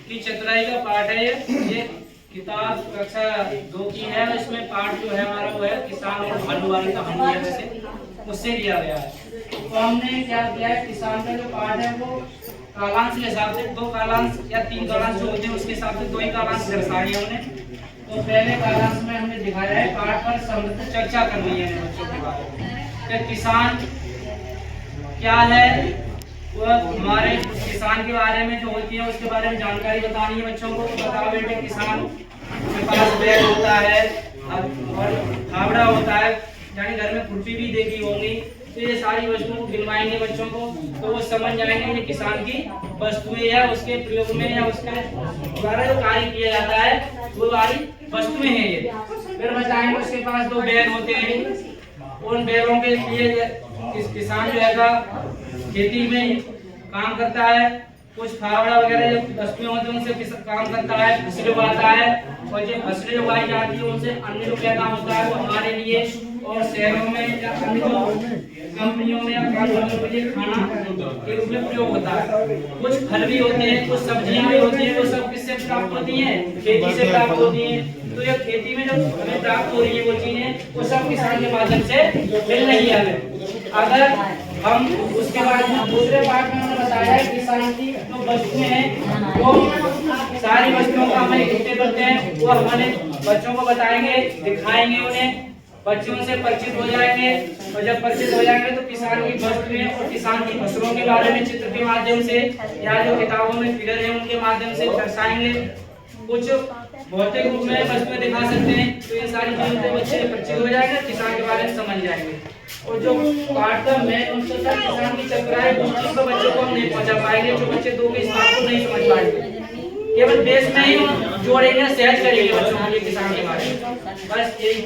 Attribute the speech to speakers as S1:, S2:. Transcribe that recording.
S1: की चतुराई का पाठ है ये किताब कक्षा 2 की है। इसमें पाठ जो है हमारा वो है किसान और हलवाई का हम से उससे लिया गया है। तो हमने क्या किया है, किसान का जो पाठ है वो कालांश के हिसाब से 2 कालांश या 3 कालांश जो होते हैं उसके हिसाब से 2 ही कालांश दर्शाए हमने। तो पहले कालांश में हमने दिखाया है पाठ पर समृद्ध चर्चा करनी है बच्चों के बारे में। तो किसान क्या है, वो हमारे किसान के बारे में जो होती है उसके बारे में जानकारी बतानी है बच्चों को। तो बताओ बेटे, किसान के पास बैल होता है और फावड़ा होता है, यानी घर में खुरपी भी देखी होंगी। तो ये सारी वस्तुओं को गिनवाएंगे बच्चों को, तो वो समझ जाएंगे ये किसान की वस्तुएं या उसके प्रयोग में या उसके द्वारा जो कार्य किया जाता है वो सारी वस्तुएं हैं ये। फिर बताएंगे उसके पास 2 बैल होते हैं, उन बैलों के लिए किसान जो है खेती में काम करता है। कुछ फावड़ा वगैरह जो वस्तुएं होती हैं उनसे काम करता है, फसलें उगाता है, और जो फसलें उगाई जाती है उनसे अन्न जो पैदा होता है वो हमारे लिए और शहरों में या अन्य कंपनियों में या कारखानों के लिए खाना के रूप में प्रयोग होता है। कुछ फल भी होते हैं, कुछ सब्जियां भी होती हैं, वो सब किससे प्राप्त होती हैं, खेती से प्राप्त होती हैं। तो ये खेती में जो हमें प्राप्त हो रही है वो चीजें वो सब किसान के माध्यम से मिल रही है हमें। अगर हम उसके बाद दूसरे पार्ट में हमने बताया है किसान की जो वस्तुएं हैं वो सारी वस्तुओं का हम इकट्ठे करते हैं, वो हमारे बच्चों को बताएंगे, दिखाएंगे, उन्हें बच्चे उनसे परिचित हो जाएंगे। और जब परिचित हो जाएंगे तो किसान की वस्तुएं और किसान की फसलों के बारे में चित्र के माध्यम से या जो किताबों में फिगर है उनके माध्यम से दर्शाएंगे। कुछ भौतिक रूप में वस्तुएं दिखा सकते हैं, तो ये सारी चीजों से बच्चे परिचित हो जाएंगे, किसान के बारे में समझ जाएंगे। और जो पाठ का मेन उनसे किसान की चतुराई दूसरों को बच्चों को हम नहीं पहुंचा पाएंगे, जो बच्चे 2 के स्थान को नहीं समझ पाएंगे। केवल बेस में ही जोड़ेंगे, सहज करेंगे बच्चों के लिए किसान के बारे में। बस यही।